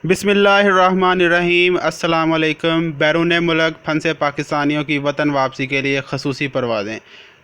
बिस्मिल्लाहिर्रहमानिर्रहीम। अस्सलाम वालेकुम। बैरून मुल्क फंसे पाकिस्तानियों की वतन वापसी के लिए खसूसी परवाज़ें।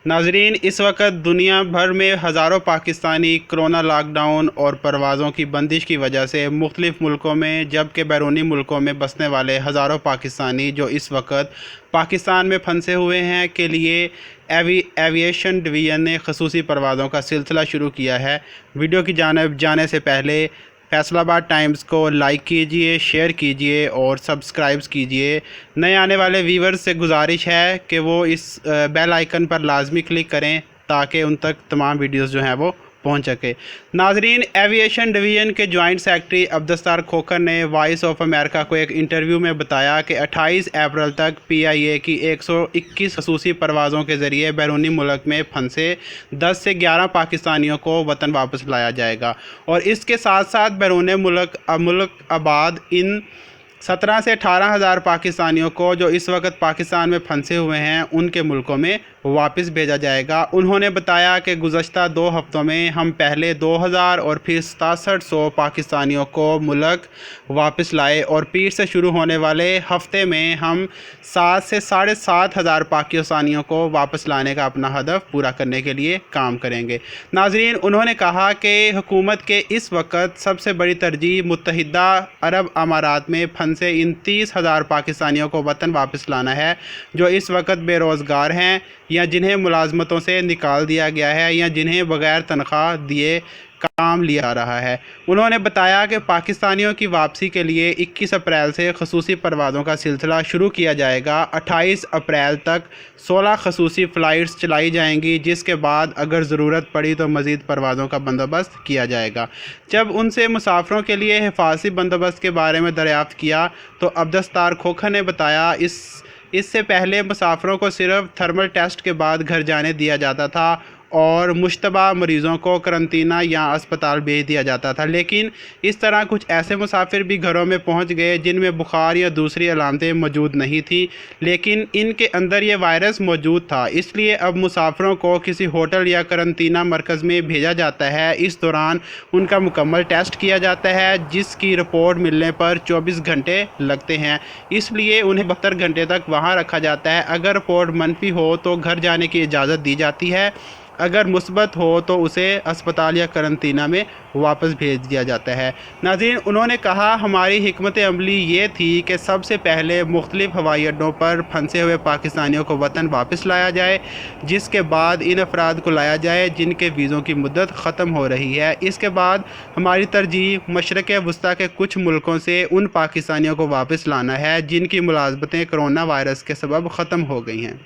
नाजरीन, इस वक्त दुनिया भर में हज़ारों पाकिस्तानी कोरोना लॉकडाउन और परवाज़ों की बंदिश की वजह से मुख्तलिफ़ मुल्कों में, जबकि बैरूनी मुल्कों में बसने वाले हज़ारों पाकिस्तानी जो इस वक्त पाकिस्तान में फंसे हुए हैं के लिए एविएशन डिवीज़न ने खसूसी परवाज़ों का सिलसिला शुरू किया है। वीडियो की जानिब जाने से पहले फैसलाबाद टाइम्स को लाइक कीजिए, शेयर कीजिए और सब्सक्राइब कीजिए। नए आने वाले व्यूवर्स से गुजारिश है कि वो इस बेल आइकन पर लाजमी क्लिक करें ताकि उन तक तमाम वीडियोस जो हैं वो पहुंच सके। नाजरीन, एविएशन डिवीज़न के जॉइंट सेक्रेटरी अब्दुस्तार खोखर ने वॉइस ऑफ अमेरिका को एक इंटरव्यू में बताया कि 28 अप्रैल तक PIA की 121 खसूसी परवाज़ों के ज़रिए बैरूनी मुल्क में फंसे 10 से 11 पाकिस्तानियों को वतन वापस लाया जाएगा और इसके साथ साथ बैरून मुल्क आबाद इन 17 से 18 हज़ार पाकिस्तानियों को जो इस वक्त पाकिस्तान में फंसे हुए हैं उनके मुल्कों में वापस भेजा जाएगा। उन्होंने बताया कि गुज़श्ता 2 हफ़्तों में हम पहले 2000 और फिर 6700 पाकिस्तानियों को मुल्क वापस लाए और पीर से शुरू होने वाले हफ़्ते में हम 7 से 7.5 हज़ार पाकिस्तानियों को वापस लाने का अपना हदफ पूरा करने के लिए काम करेंगे। नाजरीन, उन्होंने कहा कि हुकूमत के इस वक्त सबसे बड़ी तरजीह मुत्तहिदा अरब अमारात में फंसे इन 30,000 पाकिस्तानियों को वतन वापस लाना है जो इस वक्त बेरोज़गार हैं या जिन्हें मुलाजमतों से निकाल दिया गया है या जिन्हें बग़ैर तनख्वाह दिए काम लिया जा रहा है। उन्होंने बताया कि पाकिस्तानियों की वापसी के लिए 21 अप्रैल से खसूसी परवाज़ों का सिलसिला शुरू किया जाएगा। 28 अप्रैल तक 16 खसूसी फ़्लाइट्स चलाई जाएंगी, जिसके बाद अगर ज़रूरत पड़ी तो मज़ीद परवाज़ों का बंदोबस्त किया जाएगा। जब उनसे मुसाफिरों के लिए हिफाजती बंदोबस्त के बारे में दरियाफ़्त किया तो अब्दुस्तार खोखर ने बताया इससे पहले मुसाफिरों को सिर्फ थर्मल टेस्ट के बाद घर जाने दिया जाता था और मुश्तबा मरीज़ों को करंतना या अस्पताल भेज दिया जाता था, लेकिन इस तरह कुछ ऐसे मुसाफिर भी घरों में पहुंच गए जिनमें बुखार या दूसरी अलामतें मौजूद नहीं थी, लेकिन इनके अंदर ये वायरस मौजूद था। इसलिए अब मुसाफिरों को किसी होटल या करंतना मरकज़ में भेजा जाता है। इस दौरान उनका मुकम्मल टेस्ट किया जाता है, जिसकी रिपोर्ट मिलने पर 24 घंटे लगते हैं, इसलिए उन्हें 72 घंटे तक वहाँ रखा जाता है। अगर रिपोर्ट मनफी हो तो घर जाने की इजाज़त दी जाती है, अगर मुस्बत हो तो उसे अस्पताल या करंतना में वापस भेज दिया जाता है। नाज़रीन, उन्होंने कहा हमारी हिकमत अमली ये थी कि सबसे पहले मुख्तलिफ़ हवाई अड्डों पर फंसे हुए पाकिस्तानियों को वतन वापस लाया जाए, जिसके बाद इन अफराद को लाया जाए जिनके वीज़ों की मुद्दत ख़त्म हो रही है। इसके बाद हमारी तरजीह मशरक़ वस्ती के कुछ मुल्कों से उन पाकिस्तानियों को वापस लाना है जिनकी मुलाज़मतें कोरोना वायरस के सबब ख़त्म हो गई हैं।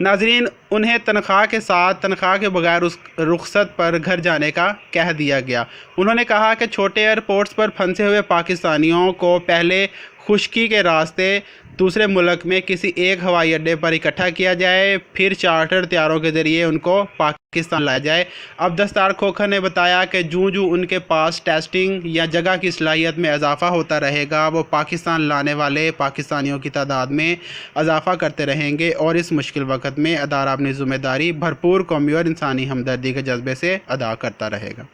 नाजरीन, उन्हें तनख्वाह के साथ तनख्वाह के बगैर उस रुखसत पर घर जाने का कह दिया गया। उन्होंने कहा कि छोटे एयरपोर्ट्स पर फंसे हुए पाकिस्तानियों को पहले खुश्की के रास्ते दूसरे मुल्क में किसी एक हवाई अड्डे पर इकट्ठा किया जाए, फिर चार्टर त्यारों के ज़रिए उनको पाकिस्तान लाया जाए। अब्दुस्तार खोखर ने बताया कि जूँ उनके पास टेस्टिंग या जगह की सलाहियत में इजाफ़ा होता रहेगा, वो पाकिस्तान लाने वाले पाकिस्तानियों की तादाद में इजाफ़ा करते रहेंगे और इस मुश्किल वक्त में अदारा अपनी ज़िम्मेदारी भरपूर कौमी और इंसानी हमदर्दी के जज्बे से अदा करता रहेगा।